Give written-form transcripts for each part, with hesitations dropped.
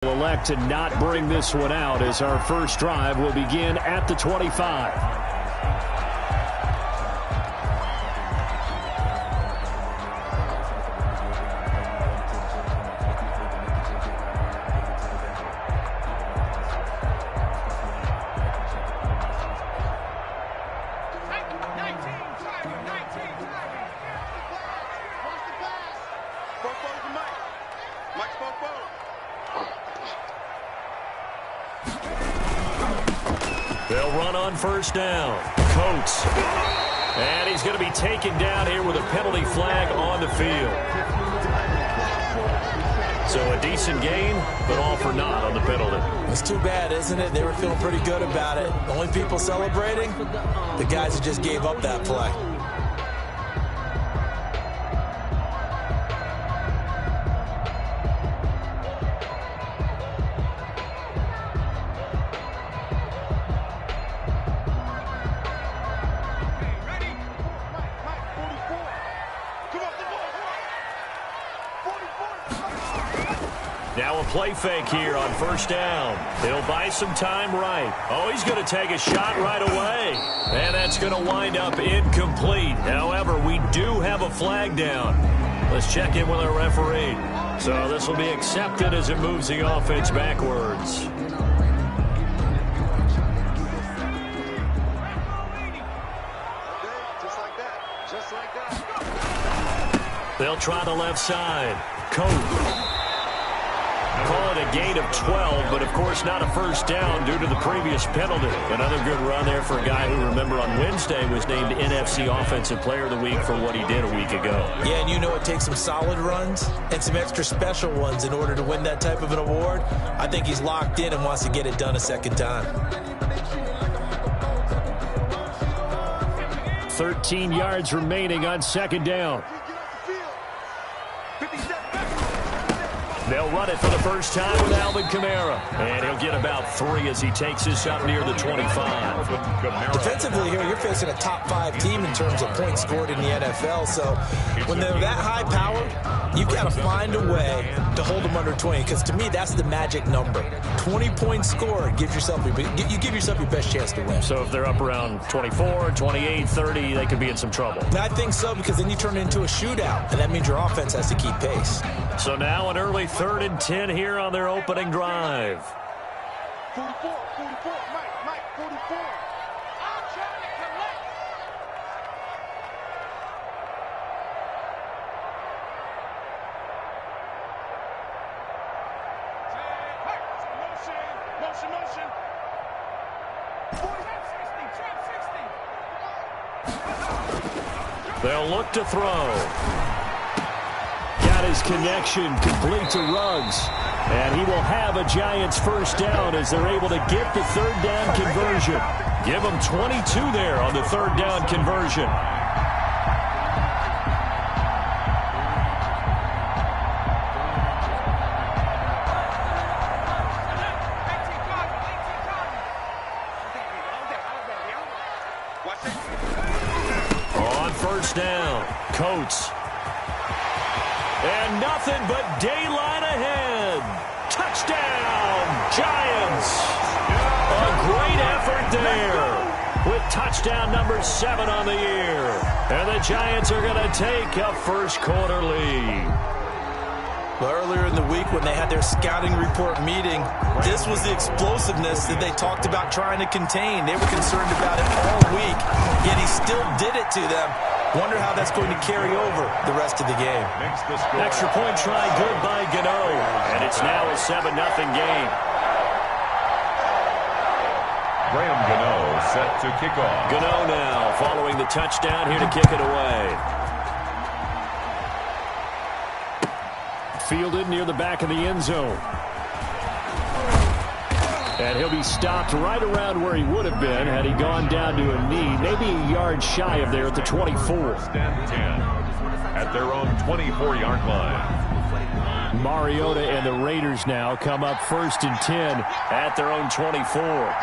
Will elect to not bring this one out as our first drive will begin at the 25. They'll run on first down. Coates. And he's going to be taken down here with a penalty flag on the field. So a decent gain, but all for naught on the penalty. It's too bad, isn't it? They were feeling pretty good about it. The only people celebrating, the guys who just gave up that play. Now a play fake here on first down. He'll buy some time right. Oh, he's going to take a shot right away. And that's going to wind up incomplete. However, we do have a flag down. Let's check in with our referee. So this will be accepted as it moves the offense backwards. Just like that. They'll try the left side. Coates. Call it a gain of 12, but of course not a first down due to the previous penalty. Another good run there for a guy who, remember, on Wednesday was named NFC Offensive Player of the Week for what he did a week ago. Yeah, and you know it takes some solid runs and some extra special ones in order to win that type of an award. I think he's locked in and wants to get it done a second time. 13 yards remaining on second down. They'll run it for the first time with Alvin Kamara. And he'll get about 3 as he takes this up near the 25. Defensively here, you're facing a top-5 team in terms of points scored in the NFL. So when they're that high-powered, you've got to find a way to hold them under 20. Because to me, that's the magic number. 20 points scored, you give yourself your best chance to win. So if they're up around 24, 28, 30, they could be in some trouble. I think so, because then you turn it into a shootout, and that means your offense has to keep pace. So now an early 3rd and 10 here on their opening drive. 44, Mike, 44. I'm trying to collect. Motion. 60. They'll look to throw. Got his connection complete to Ruggs. And he will have a Giants first down as they're able to get the 3rd down conversion. Give them 22 there on the 3rd down conversion. On first down, Coates. And nothing but daylight ahead. Touchdown, Giants. A great effort there with touchdown number 7 on the year. And the Giants are going to take a first quarter lead. Well, earlier in the week when they had their scouting report meeting, this was the explosiveness that they talked about trying to contain. They were concerned about it all week, yet he still did it to them. Wonder how that's going to carry over the rest of the game. Extra point try good by Gano. And it's now a 7-0 game. Graham Gano set to kick off. Gano now following the touchdown here to kick it away. Fielded near the back of the end zone. And he'll be stopped right around where he would have been had he gone down to a knee, maybe a yard shy of there at the 24. At their own 24-yard line. Mariota and the Raiders now come up 1st and 10 at their own 24.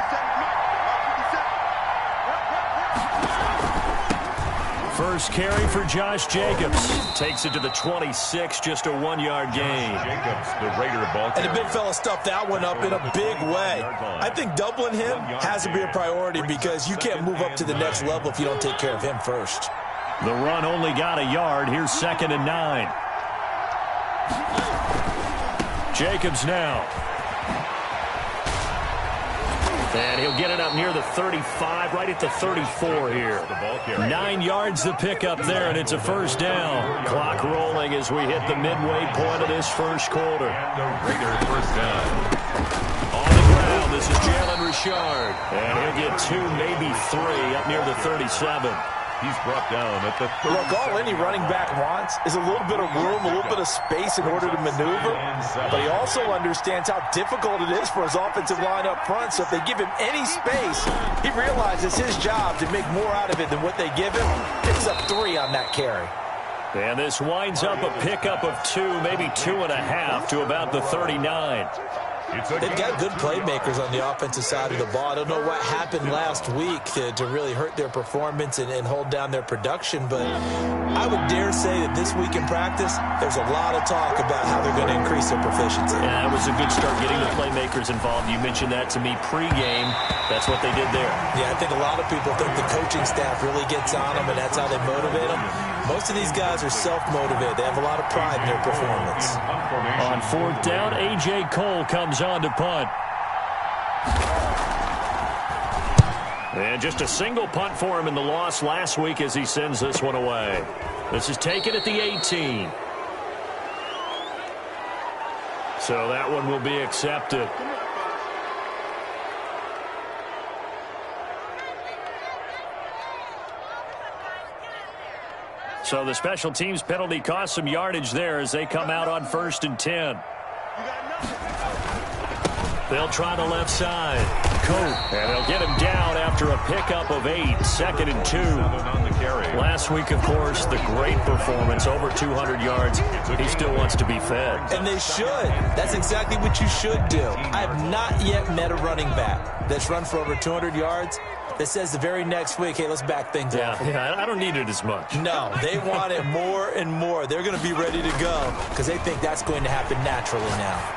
First carry for Josh Jacobs. Takes it to the 26, just a 1-yard gain. Jacobs, the Raider ball And the carrier. big fella stuffed that one up in a big way. I think doubling him has to be a priority because you can't move up to the next level if you don't take care of him first. The run only got a yard. Here's 2nd and 9. Jacobs now. And he'll get it up near the 35, right at the 34 here. 9 yards the pick up there, and it's a first down. Clock rolling as we hit the midway point of this first quarter. And the Raider first down. On the ground, this is Jalen Richard. And he'll get 2, maybe 3, up near the 37. He's brought down at the 30. Look, all any running back wants is a little bit of room, a little bit of space in order to maneuver. But he also understands how difficult it is for his offensive line up front. So if they give him any space, he realizes his job to make more out of it than what they give him. Picks up 3 on that carry. And this winds up a pickup of 2, maybe 2.5 to about the 39. They've got good playmakers on the offensive side of the ball. I don't know what happened last week to really hurt their performance and hold down their production, but I would dare say that this week in practice, there's a lot of talk about how they're going to increase their proficiency. Yeah, that was a good start getting the playmakers involved. You mentioned that to me pregame. That's what they did there. Yeah, I think a lot of people think the coaching staff really gets on them, and that's how they motivate them. Most of these guys are self-motivated. They have a lot of pride in their performance. On 4th down, A.J. Cole comes on to punt. And just a single punt for him in the loss last week as he sends this one away. This is taken at the 18. So that one will be accepted. So the special teams penalty cost some yardage there as they come out on 1st and 10. They'll try the left side. Cope, and they'll get him down after a pickup of 8. 2nd and 2. On the carry. Last week, of course, the great performance, over 200 yards. He still wants to be fed. And they should. That's exactly what you should do. I have not yet met a running back that's run for over 200 yards that says the very next week, hey, let's back things up. Yeah, I don't need it as much. No, they want it more and more. They're going to be ready to go because they think that's going to happen naturally now.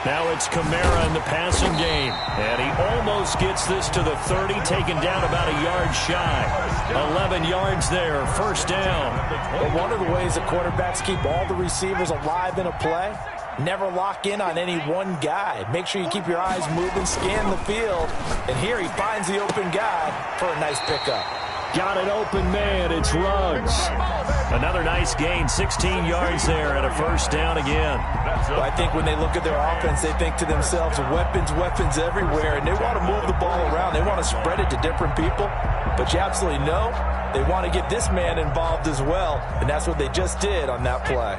Now it's Kamara in the passing game. And he almost gets this to the 30, taken down about a yard shy. 11 yards there, first down. But one of the ways the quarterbacks keep all the receivers alive in a play, never lock in on any one guy. Make sure you keep your eyes moving, scan the field. And here he finds the open guy for a nice pickup. Got an open man. It's Ruggs. Another nice gain, 16 yards there, and a first down again. Well, I think when they look at their offense, they think to themselves, weapons, weapons everywhere, and they want to move the ball around. They want to spread it to different people, but you absolutely know they want to get this man involved as well, and that's what they just did on that play.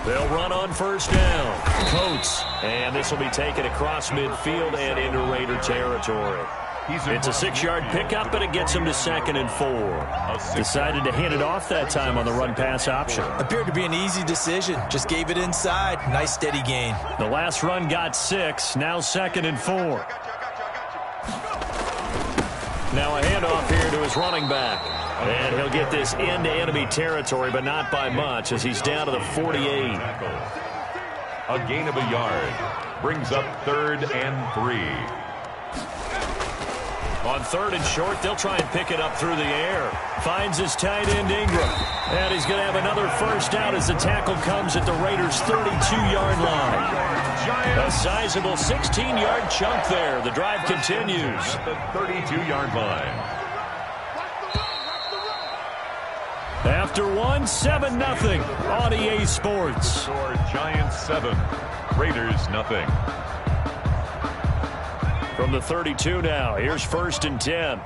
They'll run on first down. Coates, and this will be taken across midfield and into Raider territory. It's a 6-yard pickup, but it gets him to 2nd and 4. Decided to hand it off that time on the run-pass option. Appeared to be an easy decision. Just gave it inside. Nice steady gain. The last run got 6. Now 2nd and 4. Now a handoff here to his running back. And he'll get this into enemy territory, but not by much as he's down to the 48. A gain of a yard. Brings up 3rd and 3. On 3rd and short, they'll try and pick it up through the air. Finds his tight end, Ingram. And he's going to have another first down as the tackle comes at the Raiders' 32-yard line. A sizable 16-yard chunk there. The drive continues. At the 32-yard line. After 7-0 on EA Sports. Score Giants 7, Raiders nothing. From the 32 now, here's 1st and 10.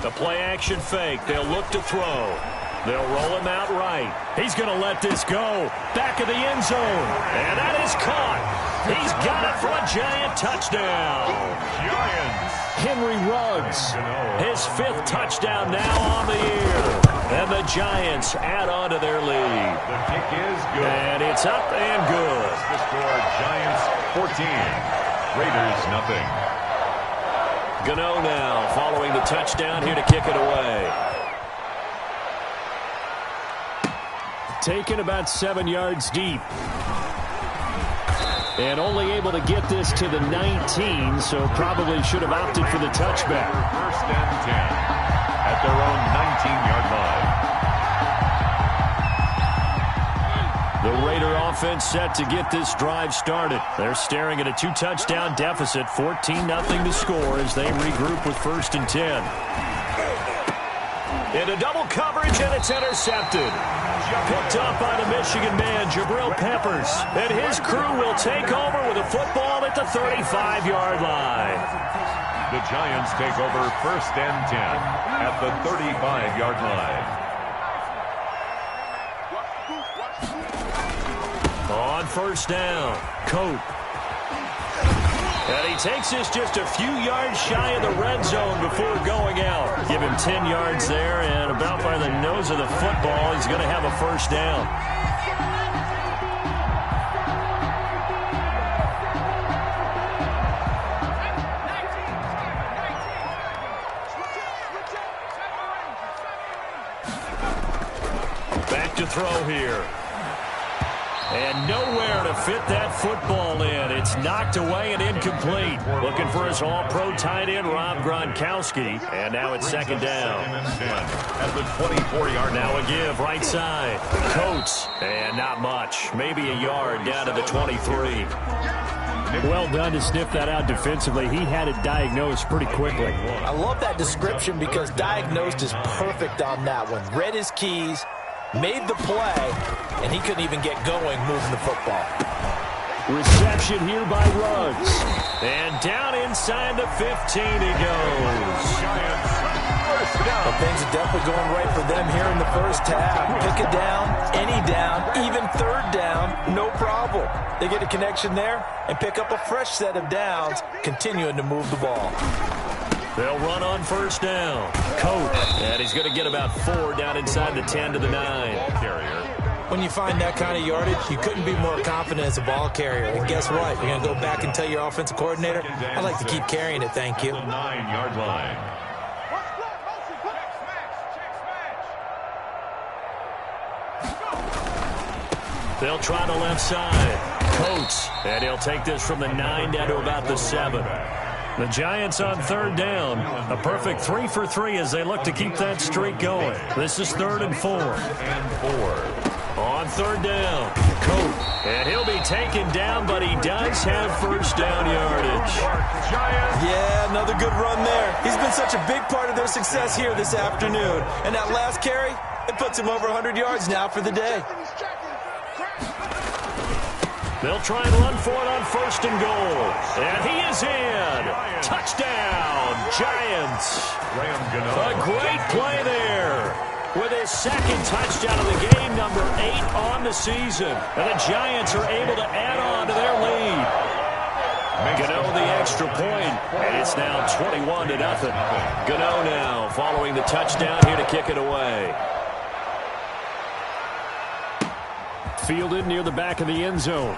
The play-action fake. They'll look to throw. They'll roll him out right. He's going to let this go. Back of the end zone. And that is caught. He's got it for a Giant touchdown. Henry Ruggs, his 5th touchdown now on the year. And the Giants add on to their lead. The kick is good. And it's up and good. The score, Giants 14, Raiders nothing. Gano now following the touchdown here to kick it away. Taken about 7 yards deep. And only able to get this to the 19, so probably should have opted for the touchback. First and 10 at their own 19-yard line. The Raider offense set to get this drive started. They're staring at a 2-touchdown deficit, 14-0 to score as they regroup with first and 10. Into double coverage, and it's intercepted. Picked up by the Michigan man, Jabril Peppers. And his crew will take over with a football at the 35-yard line. The Giants take over first and 10 at the 35-yard line. On first down, Cope. And he takes this just a few yards shy of the red zone before going out. Give him 10 yards there, and about by the nose of the football, he's going to have a first down. Back to throw here. And nowhere to fit that football in. It's knocked away and incomplete. Looking for his all-pro tight end, Rob Gronkowski. And now it's second down. At the 24-yard now a give, right side. Coates. And not much. Maybe a yard down to the 23. Well done to sniff that out defensively. He had it diagnosed pretty quickly. I love that description because diagnosed is perfect on that one. Read his keys, made the play, and he couldn't even get going moving the football. Reception here by Ruggs. And down inside the 15 he goes. Well, things are definitely going right for them here in the first half. Pick a down, any down, even third down, no problem. They get a connection there and pick up a fresh set of downs, continuing to move the ball. They'll run on first down. Cope. And he's going to get about 4 down inside the 10 to the 9. carrier. When you find that kind of yardage, you couldn't be more confident as a ball carrier. And guess what? You're going to go back and tell your offensive coordinator, I'd like to keep carrying it, thank you. The 9-yard line. They'll try the left side. Coates. And he'll take this from the 9 down to about the 7. The Giants on third down. A perfect 3 for 3 as they look to keep that streak going. This is 3rd and 4. On third down, Cope. And he'll be taken down, but he does have first down yardage. Yeah, another good run there. He's been such a big part of their success here this afternoon. And that last carry, it puts him over 100 yards now for the day. They'll try and run for it on first and goal. And he is in. Touchdown, Giants. A great play there. With his second touchdown of the game, number 8 on the season. And the Giants are able to add on to their lead. Gano the extra point, and it's now 21-0. Gano now following the touchdown here to kick it away. Fielded near the back of the end zone.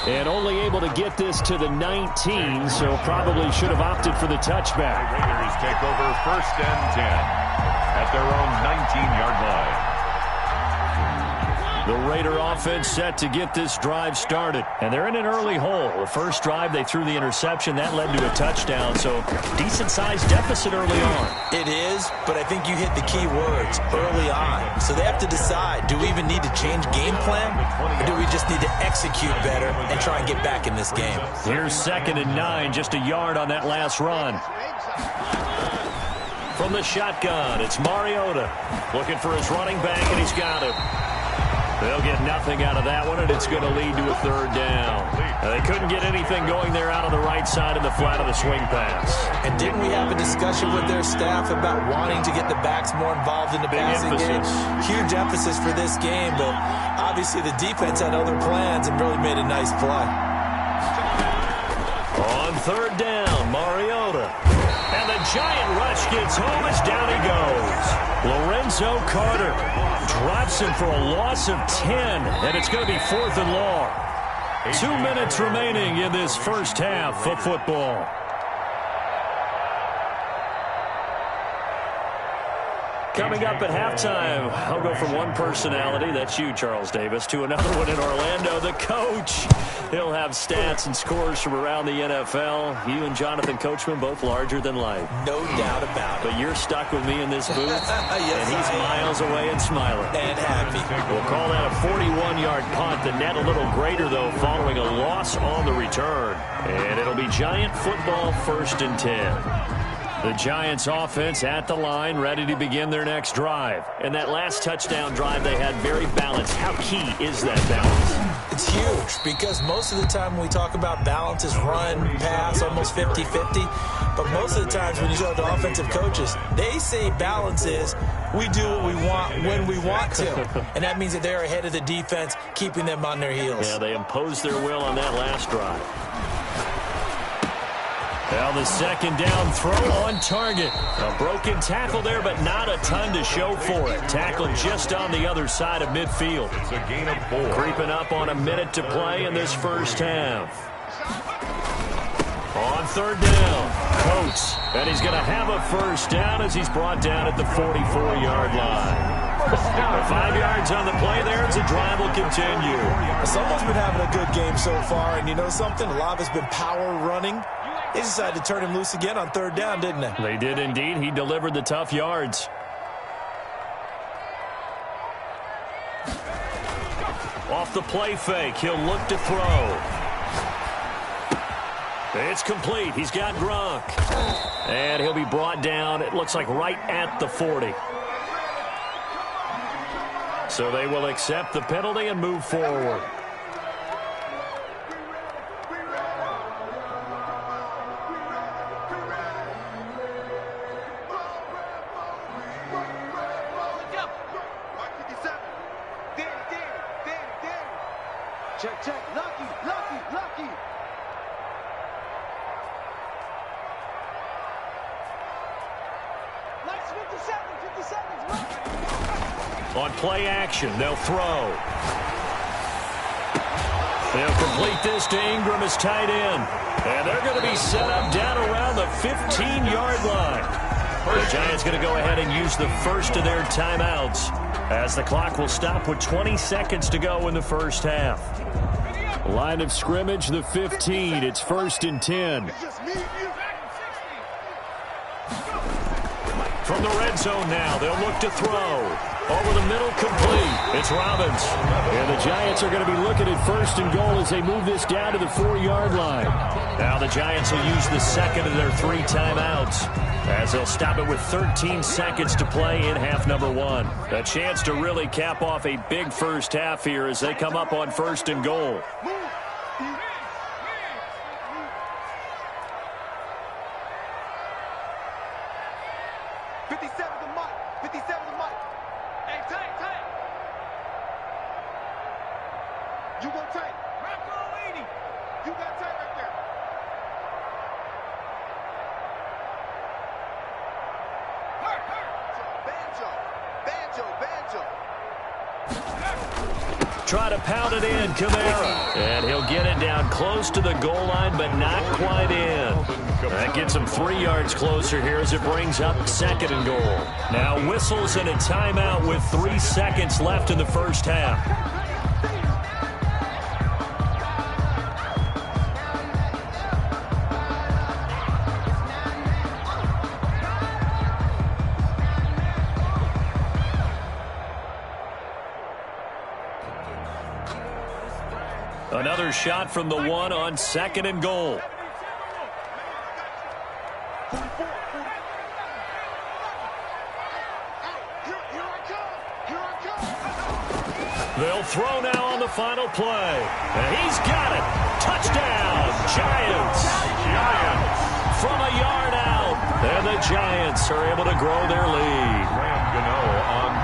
And only able to get this to the 19, so probably should have opted for the touchback. The Raiders take over first and 10 at their own 19-yard line. The Raider offense set to get this drive started. And they're in an early hole. The first drive, they threw the interception. That led to a touchdown, so decent-sized deficit early on. It is, but I think you hit the key words, early on. So they have to decide, do we even need to change game plan? Or do we just need to execute better and try and get back in this game? Here's 2nd and 9, just a yard on that last run. From the shotgun, it's Mariota. Looking for his running back, and he's got it. They'll get nothing out of that one, and it's going to lead to a third down. They couldn't get anything going there out on the right side in the flat of the swing pass. And didn't we have a discussion with their staff about wanting to get the backs more involved in the passing game? Huge emphasis for this game, but obviously the defense had other plans and really made a nice play. On third down, Mariota. And the giant rush gets home as down he goes. Lorenzo Carter drops him for a loss of 10, and it's going to be 4th and long. 2 minutes remaining in this first half of football. Coming up at halftime, I'll go from one personality, that's you, Charles Davis, to another one in Orlando, the coach. He'll have stats and scores from around the NFL. You and Jonathan Coachman, both larger than life. No doubt about it. But you're stuck with me in this booth, Yes, and he's miles away and smiling. And happy. We'll call that a 41-yard punt. The net a little greater, though, following a loss on the return. And it'll be Giant football, 1st and 10. The Giants offense at the line, ready to begin their next drive. And that last touchdown drive they had very balanced. How key is that balance? It's huge because most of the time when we talk about balance is run, pass, almost 50-50. But most of the times when you talk to offensive coaches, they say balance is we do what we want when we want to. And that means that they're ahead of the defense, keeping them on their heels. Yeah, they imposed their will on that last drive. Well, the second down throw on target. A broken tackle there, but not a ton to show for it. Tackled just on the other side of midfield. It's a gain of 4. Creeping up on a minute to play in this first half. On 3rd down, Coates. And he's going to have a first down as he's brought down at the 44-yard line. 5 yards on the play there as the drive will continue. Someone's been having a good game so far, and you know something? A lot has been power running. They decided to turn him loose again on 3rd down, didn't they? They did indeed. He delivered the tough yards. Off the play fake, he'll look to throw. It's complete. He's got Gronk. And he'll be brought down, it looks like right at the 40. So they will accept the penalty and move forward. Check. Lucky. Last 50 seconds. On play action, they'll throw. They'll complete this to Ingram as tight end. And they're going to be set up down around the 15-yard line. The Giants going to go ahead and use the first of their timeouts as the clock will stop with 20 seconds to go in the first half. Line of scrimmage, the 15. It's 1st and 10. From the red zone now, they'll look to throw. Over the middle, complete. It's Robbins. And the Giants are going to be looking at 1st and goal as they move this down to the 4-yard line. Now the Giants will use the second of their 3 timeouts as they'll stop it with 13 seconds to play in half number 1. A chance to really cap off a big first half here as they come up on 1st and goal. You go tight. You got tight right there. Banjo. Try to pound it in, Kamara. And he'll get it down close to the goal line, but not quite in. That gets him 3 yards closer here as it brings up 2nd and goal. Now whistles and a timeout with 3 seconds left in the first half. Another shot from the 1 on 2nd and goal. They'll throw now on the final play. And he's got it. Touchdown, Giants. From a yard out. And the Giants are able to grow their lead.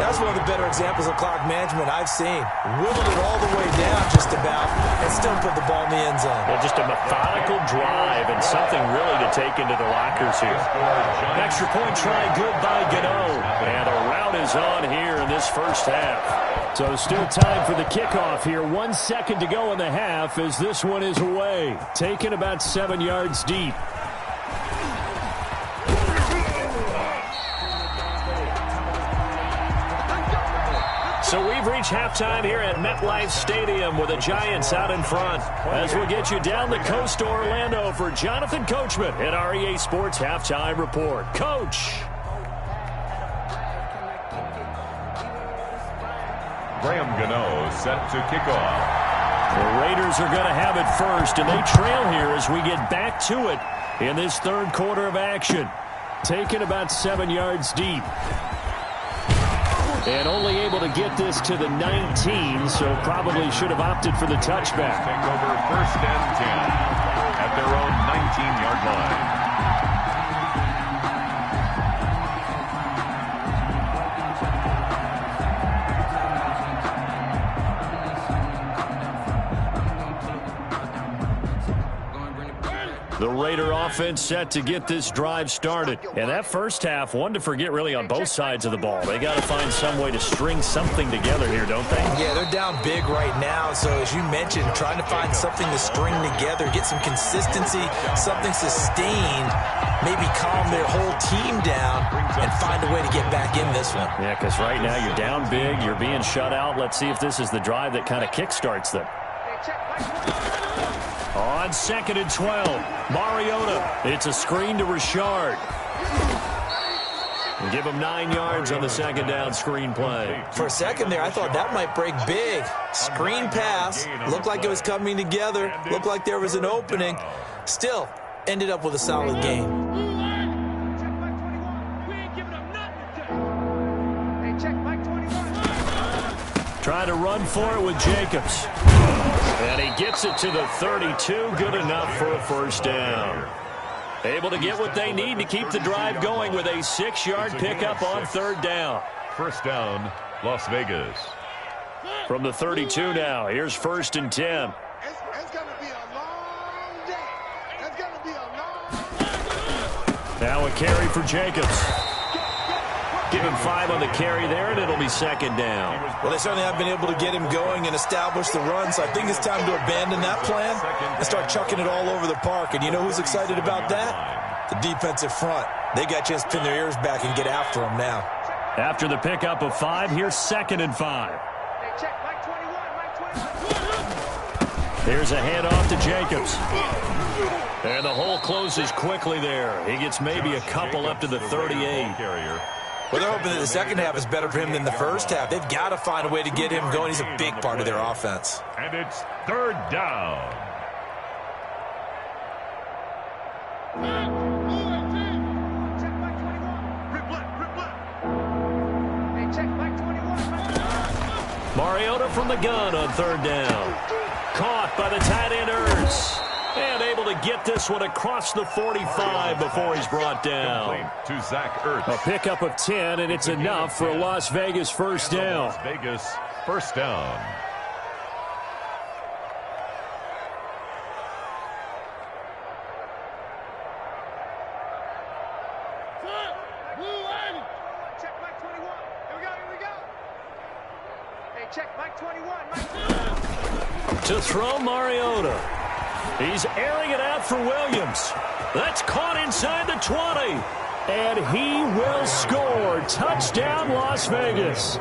That's one of the better examples of clock management I've seen. Whittled it all the way down just about and still put the ball in the end zone. Well, just a methodical drive and something really to take into the lockers here. Extra point try good by Gano. And a rout is on here in this first half. So still time for the kickoff here. 1 second to go in the half as this one is away. Taken about 7 yards deep. So we've reached halftime here at MetLife Stadium with the Giants out in front. As we'll get you down the coast to Orlando for Jonathan Coachman at our EA Sports Halftime Report. Coach. Graham Gano set to kick off. The Raiders are going to have it first, and they trail here as we get back to it in this third quarter of action. Taken about 7 yards deep. And only able to get this to the 19, so probably should have opted for the touchback. Take over 1st and 10 at their own 19-yard line. The Raider offense set to get this drive started. And that first half, one to forget really on both sides of the ball. They got to find some way to string something together here, don't they? Yeah, they're down big right now. So as you mentioned, trying to find something to string together, get some consistency, something sustained, maybe calm their whole team down and find a way to get back in this one. Yeah, because right now you're down big, you're being shut out. Let's see if this is the drive that kind of kickstarts them. On 2nd and 12, Mariota. It's a screen to Richard. And give him 9 yards on the second down screen play. For a second there, I thought that might break big. Screen pass. Looked like it was coming together. Looked like there was an opening. Still, ended up with a solid game. Trying to run for it with Jacobs. And he gets it to the 32. Good enough for a first down. Able to get what they need to keep the drive going with a 6-yard pickup on 3rd down. First down, Las Vegas. From the 32 now, here's 1st and 10. It's going to be a long day. It's going to be a long day. Now a carry for Jacobs. Give him 5 on the carry there, and it'll be 2nd down. Well, they certainly have been able to get him going and establish the run, so I think it's time to abandon that plan and start chucking it all over the park. And you know who's excited about that? The defensive front. They got a chance to pin their ears back and get after him now. After the pickup of 5, here's 2nd and 5. Here's a handoff to Jacobs. And the hole closes quickly there. He gets maybe a couple up to the 38. Well, they're hoping that the second half is better for him than the first half. They've got to find a way to get him going. He's a big part of their offense. And it's 3rd down. Mariota from the gun on 3rd down. Caught by the tight end Ertz. And able to get this one across the 45 before he's brought down. To Zach Ertz. A pickup of 10, and it's enough for a Las Vegas first down. Las Vegas first down. Check Mike 21. Here we go. Hey, check Mike 21. To throw Mariota. He's airing it out for Williams. That's caught inside the 20. And he will score. Touchdown, Las Vegas.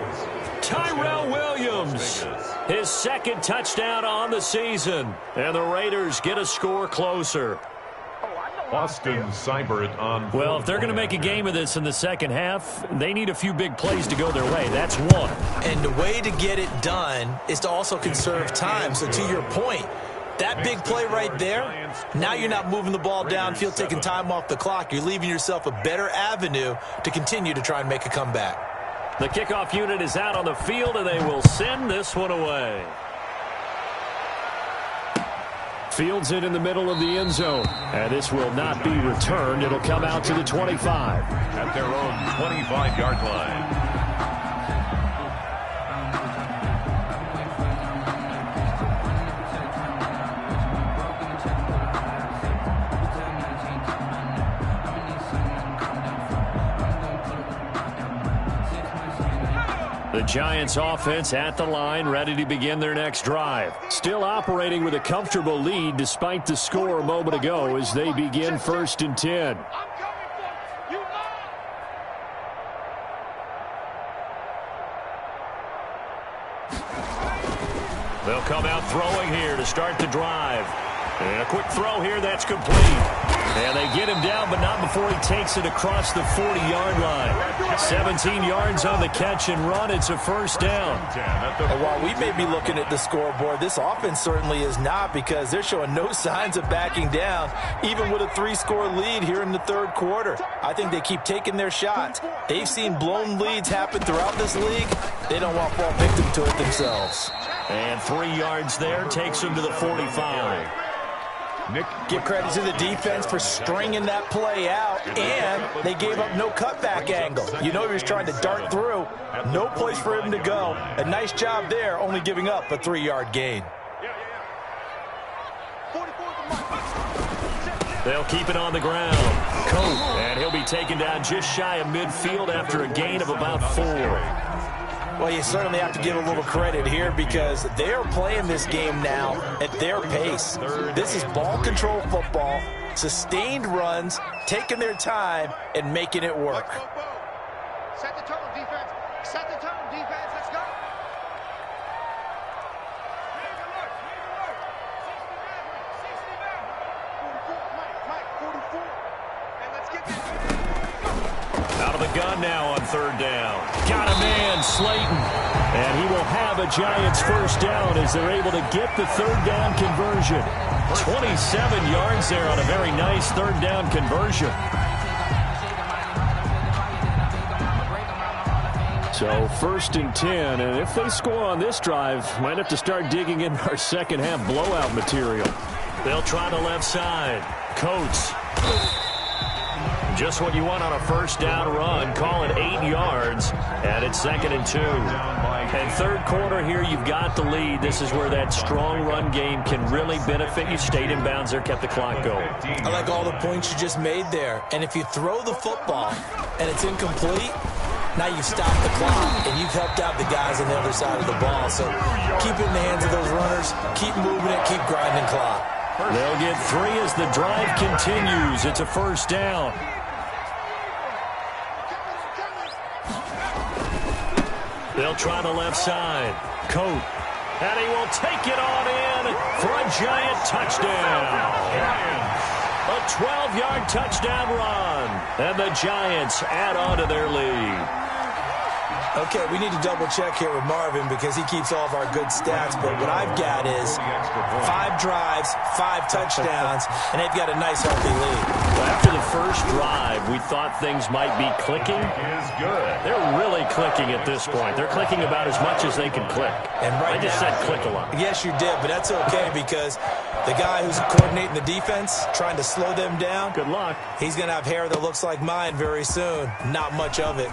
Tyrell Williams. His 2nd touchdown on the season. And the Raiders get a score closer. Austin Seibert on. Well, if they're going to make a game of this in the second half, they need a few big plays to go their way. That's one. And the way to get it done is to also conserve time. So to your point, that big play right there, now you're not moving the ball downfield, taking time off the clock. You're leaving yourself a better avenue to continue to try and make a comeback. The kickoff unit is out on the field, and they will send this one away. Fields it in the middle of the end zone. And this will not be returned. It'll come out to the 25. At their own 25-yard line. The Giants offense at the line, ready to begin their next drive. Still operating with a comfortable lead despite the score a moment ago as they begin 1st and 10. They'll come out throwing here to start the drive. And a quick throw here, that's complete. And they get him down, but not before he takes it across the 40-yard line. 17 yards on the catch and run. It's a 1st down. And while we may be looking at the scoreboard, this offense certainly is not, because they're showing no signs of backing down, even with a 3-score lead here in the 3rd quarter. I think they keep taking their shots. They've seen blown leads happen throughout this league. They don't want to fall victim to it themselves. And 3 yards there takes him to the 45. Give credit to the defense for stringing that play out, and they gave up no cutback angle. You know he was trying to dart through. No place for him to go. A nice job there, only giving up a 3-yard gain. They'll keep it on the ground. Cope, and he'll be taken down just shy of midfield after a gain of about 4. Well, you certainly have to give a little credit here, because they are playing this game now at their pace. This is ball control football, sustained runs, taking their time, and making it work. Set the tone, defense. Set the tone, defense. Let's go. Mike, 44. And let's get this. Out of the gun now on 3rd down. Got a man, Slayton. And he will have a Giants 1st down as they're able to get the 3rd down conversion. 27 yards there on a very nice 3rd down conversion. So 1st and 10, and if they score on this drive, might have to start digging in our second half blowout material. They'll try the left side. Coates. Just what you want on a 1st down run. Call it 8 yards, and it's 2nd and 2. And 3rd quarter here, you've got the lead. This is where that strong run game can really benefit you. Stayed in bounds there, kept the clock going. I like all the points you just made there. And if you throw the football and it's incomplete, now you've stopped the clock, and you've helped out the guys on the other side of the ball. So keep it in the hands of those runners. Keep moving it. Keep grinding clock. They'll get 3 as the drive continues. It's a 1st down. They'll try the left side. Cope. And he will take it on in for a Giant touchdown. A 12-yard touchdown run. And the Giants add on to their lead. Okay, we need to double-check here with Marvin, because he keeps all of our good stats. But what I've got is 5 drives, 5 touchdowns, and they've got a nice, healthy lead. Well, after the first drive, we thought things might be clicking. They're really clicking at this point. They're clicking about as much as they can click. And right I just said click a lot. Yes, you did, but that's okay, because the guy who's coordinating the defense, trying to slow them down, good luck. He's going to have hair that looks like mine very soon. Not much of it.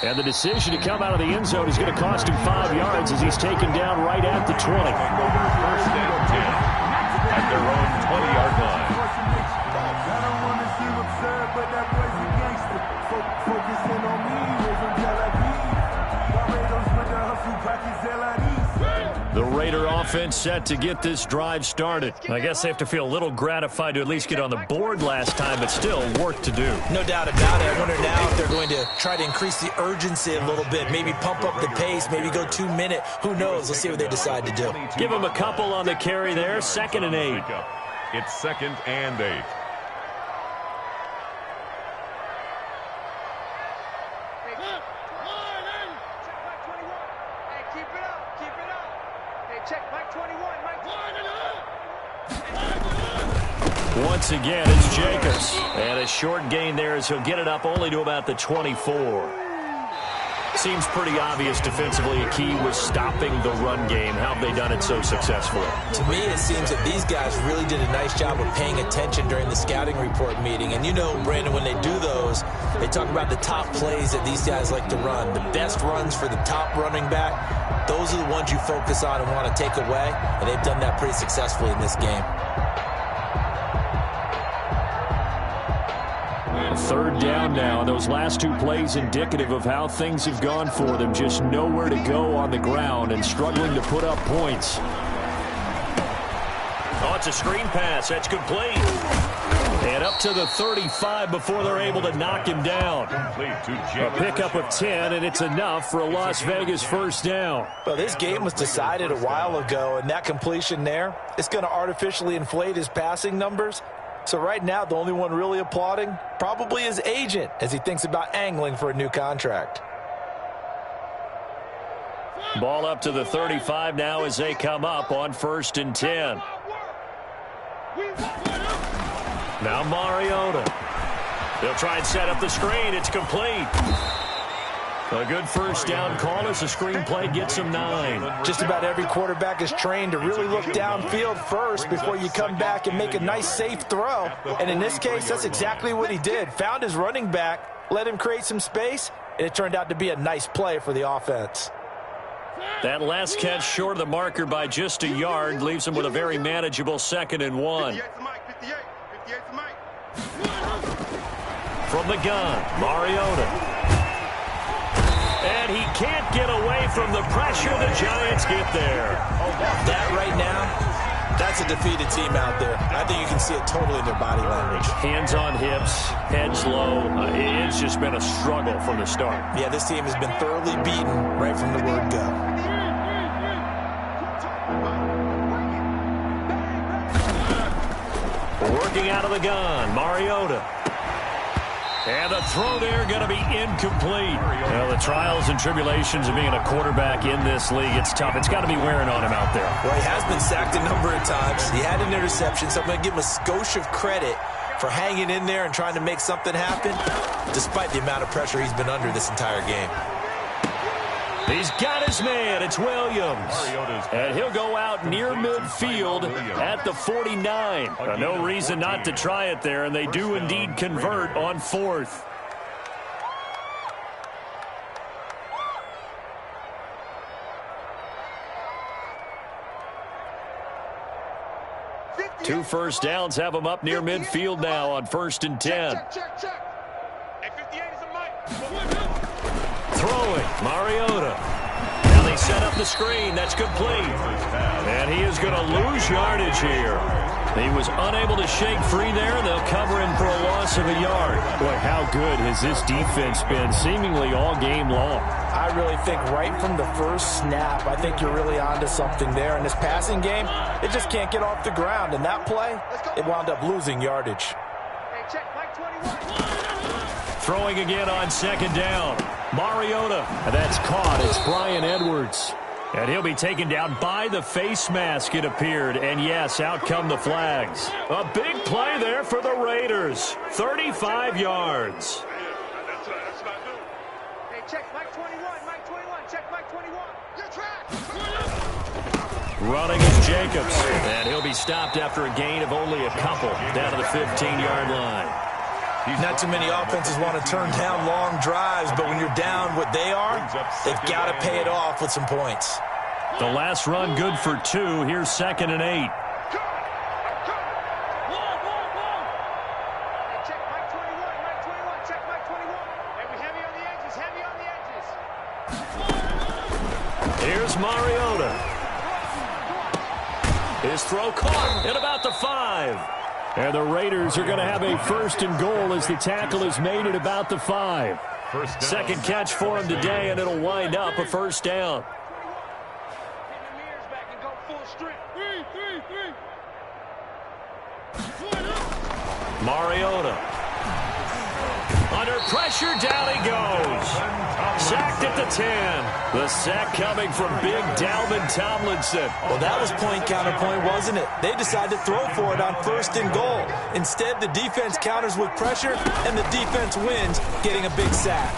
And the decision to come out of the end zone is going to cost him 5 yards as he's taken down right at the 20. 1st and 10 at their own 20-yard line. I don't want to seem absurd, but that boy's a gangster. Focusing on me, raising Tel Aviv. Barbados with the hustle, pockets Tel Aviv. The Raider offense set to get this drive started. I guess they have to feel a little gratified to at least get on the board last time, but still work to do. No doubt about it. I wonder now if they're going to try to increase the urgency a little bit, maybe pump up the pace, maybe go 2-minute. Who knows? Let's see what they decide to do. Give them a couple on the carry there. 2nd and 8. It's 2nd and 8. Once again, it's Jacobs. And a short gain there as he'll get it up only to about the 24. Seems pretty obvious defensively a key was stopping the run game. How have they done it so successfully? To me, it seems that these guys really did a nice job of paying attention during the scouting report meeting. And you know, Brandon, when they do those, they talk about the top plays that these guys like to run. The best runs for the top running back, those are the ones you focus on and want to take away. And they've done that pretty successfully in this game. Third down now. Those last two plays indicative of how things have gone for them. Just nowhere to go on the ground and struggling to put up points. Oh, it's a screen pass. That's complete. And up to the 35 before they're able to knock him down. A pickup of 10, and it's enough for a Las Vegas first down. Well, this game was decided a while ago, and that completion there is going to artificially inflate his passing numbers. So right now, the only one really applauding probably his agent as he thinks about angling for a new contract. Ball up to the 35 now as they come up on 1st and 10. Now Mariota. They'll try and set up the screen. It's complete. A good first down call as the screen play gets him 9. Just about every quarterback is trained to really look downfield first before you come back and make a nice, safe throw. And in this case, that's exactly what he did. Found his running back, let him create some space, and it turned out to be a nice play for the offense. That last catch short of the marker by just a yard leaves him with a very manageable 2nd and 1. From the gun, Mariota. And he can't get away from the pressure. The Giants get there. That right now, that's a defeated team out there. I think you can see it totally in their body language. Hands on hips, heads low. It's just been a struggle from the start. Yeah, this team has been thoroughly beaten right from the word go. Working out of the gun, Mariota. And the throw there going to be incomplete. Well, the trials and tribulations of being a quarterback in this league, it's tough. It's got to be wearing on him out there. Well, he has been sacked a number of times. He had an interception, so I'm going to give him a skosh of credit for hanging in there and trying to make something happen, despite the amount of pressure he's been under this entire game. He's got his man. It's Williams. And he'll go out near midfield at the 49. No reason not to try it there, and they do indeed convert on 4th. Two first downs have them up near midfield now on 1st and 10. Throwing, Mariota. Now they set up the screen. That's complete. And he is going to lose yardage here. He was unable to shake free there. They'll cover him for a loss of a yard. Boy, how good has this defense been seemingly all game long? I really think right from the first snap, I think you're really onto something there. In this passing game, it just can't get off the ground. And that play, it wound up losing yardage. Hey, check, Mike 21. Throwing again on 2nd down. Mariota. And that's caught. It's Bryan Edwards. And he'll be taken down by the face mask, it appeared. And yes, out come the flags. A big play there for the Raiders. 35 yards. Hey, check, Mike 21. Mike 21. Check, Mike 21. Your track. Running is Jacobs. And he'll be stopped after a gain of only a couple down to the 15-yard line. Not too many offenses want to turn down long drives, but when you're down what they are, they've got to pay it off with some points. The last run good for 2. Here's 2nd and 8. Hey, check, Mike 21. Mike 21. Check, Mike 21. Hey, we heavy on the edges. Heavy on the edges. Here's Mariota. His throw caught at about the 5. And the Raiders are going to have a 1st and goal as the tackle is made at about the 5. Second catch for him today, and it'll wind up a 1st down. Mariota. Under pressure, down he goes. Sacked at the 10. The sack coming from big Dalvin Tomlinson. Well, that was point counterpoint, wasn't it? They decided to throw for it on 1st and goal. Instead, the defense counters with pressure, and the defense wins, getting a big sack.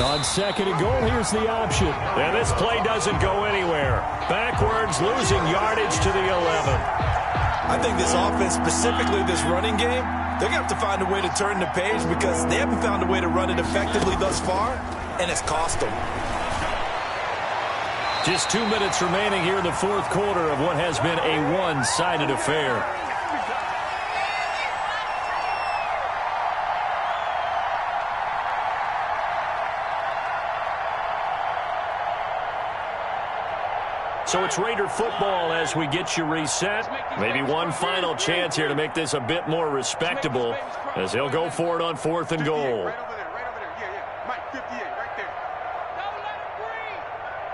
On 2nd and goal, here's the option. And this play doesn't go anywhere. Backwards, losing yardage to the 11. I think this offense, specifically this running game, they're going to have to find a way to turn the page because they haven't found a way to run it effectively thus far, and it's cost them. Just 2 minutes remaining here in the 4th quarter of what has been a one-sided affair. So it's Raider football as we get you reset. Maybe one final chance here to make this a bit more respectable as he'll go for it on 4th and goal. Right over there. Yeah. Mike, 58, right there. Don't let him breathe.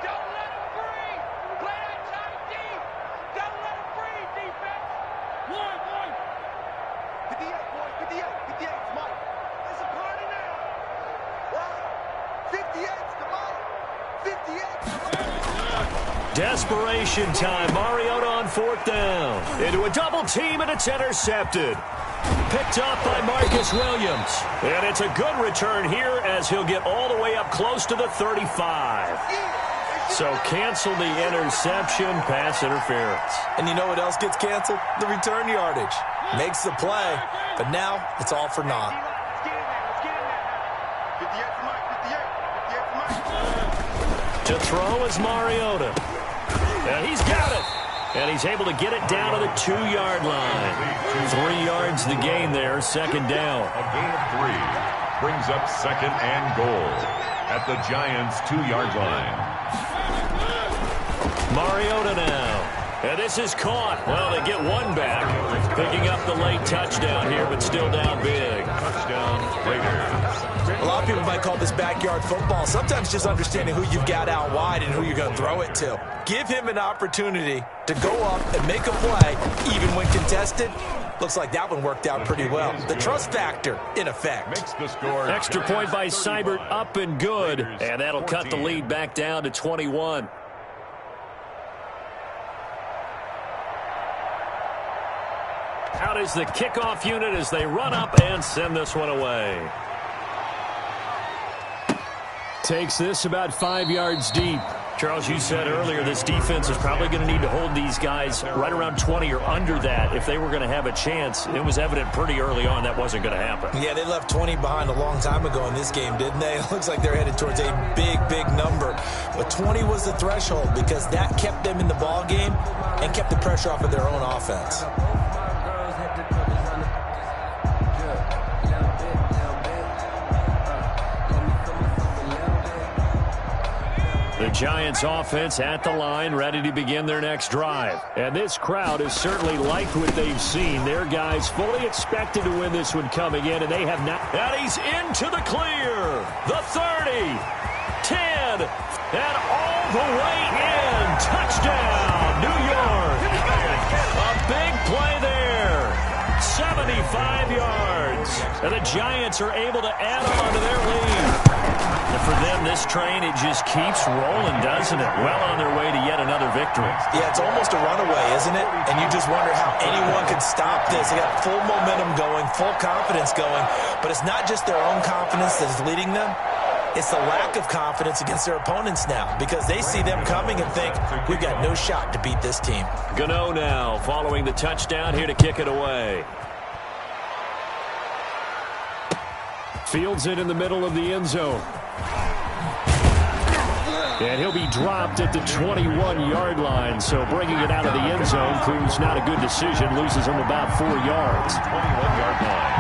Don't let him breathe. Play that tight deep. Don't let him breathe, defense. One. 58, boys, 58. It's Mike. It's a party now. What? 58's the Mike. 58's the Mike. Desperation time. Mariota on 4th down. Into a double team, and it's intercepted. Picked off by Marcus Williams. And it's a good return here as he'll get all the way up close to the 35. So cancel the interception, pass interference. And you know what else gets canceled? The return yardage. Makes the play, but now it's all for naught. Let's get in there. 58's the Mike. 58's the Mike. To throw is Mariota. And he's got it. And he's able to get it down to the 2-yard line. 3 yards the gain there, 2nd down. A gain of 3 brings up 2nd and goal at the Giants' 2-yard line. Mariota now. And this is caught. Well, they get one back. Picking up the late touchdown here, but still down big. Touchdown, Raiders. A lot of people might call this backyard football. Sometimes just understanding who you've got out wide and who you're going to throw it to. Give him an opportunity to go up and make a play, even when contested. Looks like that one worked out pretty well. The trust factor, in effect. Makes the score. Extra point by Seibert, up and good. And that'll cut the lead back down to 21. Out is the kickoff unit as they run up and send this one away. Takes this about 5 yards deep. Charles, you said earlier this defense is probably going to need to hold these guys right around 20 or under that if they were going to have a chance. It was evident pretty early on that wasn't going to happen. Yeah, they left 20 behind a long time ago in this game, didn't they? It looks like they're headed towards a big number. But 20 was the threshold because that kept them in the ball game and kept the pressure off of their own offense. The Giants offense at the line, ready to begin their next drive. And this crowd has certainly liked what they've seen. Their guys fully expected to win this one coming in, and they have not. And he's into the clear. The 30, 10, and all the way in. Touchdown, New York. A big play there. 75 yards. And the Giants are able to add on to their lead. And for them, this train, it just keeps rolling, doesn't it? Well on their way to yet another victory. Yeah, it's almost a runaway, isn't it? And you just wonder how anyone could stop this. They got full momentum going, full confidence going. But it's not just their own confidence that's leading them. It's the lack of confidence against their opponents now because they see them coming and think, we've got no shot to beat this team. Gano now following the touchdown here to kick it away. Fields it in the middle of the end zone. And he'll be dropped at the 21-yard line. So bringing it out of the end zone proves not a good decision. Loses him about 4 yards. 21-yard line.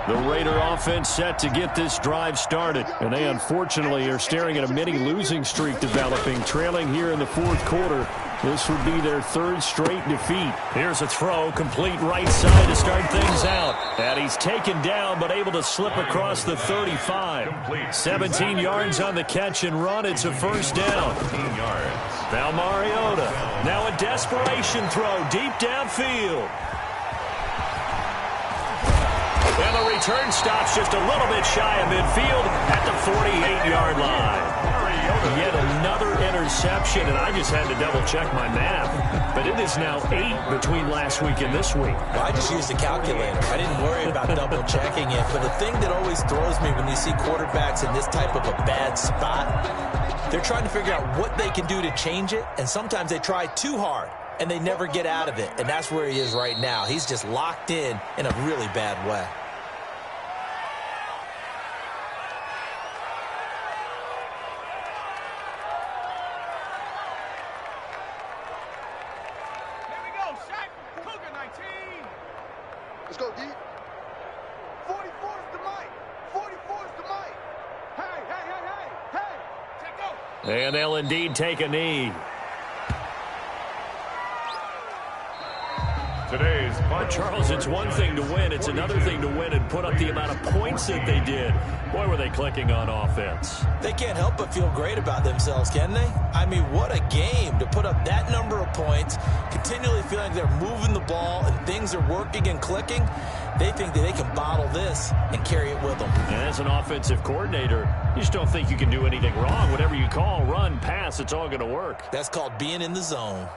The Raider offense set to get this drive started. And they unfortunately are staring at a mini losing streak developing, trailing here in the 4th quarter. This would be their 3rd straight defeat. Here's a throw, complete right side to start things out. And he's taken down, but able to slip across the 35. 17 yards on the catch and run. It's a 1st down. 15 yards. Now Mariota. Now a desperation throw deep downfield. And the return stops just a little bit shy of midfield at the 48-yard line. Yet another interception, and I just had to double-check my math. But it is now 8 between last week and this week. Well, I just used a calculator. I didn't worry about double-checking it. But the thing that always throws me when you see quarterbacks in this type of a bad spot, they're trying to figure out what they can do to change it, and sometimes they try too hard, and they never get out of it. And that's where he is right now. He's just locked in a really bad way. Let's go, D. 44's the Mike. 44's the Mike. Hey. And they'll indeed take a knee. Today's final Charles, it's one thing to win. It's another thing to win and put up the amount of points that they did. Boy, were they clicking on offense. They can't help but feel great about themselves, can they? I mean, what a game to put up that number of points, continually feeling like they're moving the ball and things are working and clicking. They think that they can bottle this and carry it with them. And as an offensive coordinator, you just don't think you can do anything wrong. Whatever you call, run, pass, it's all going to work. That's called being in the zone.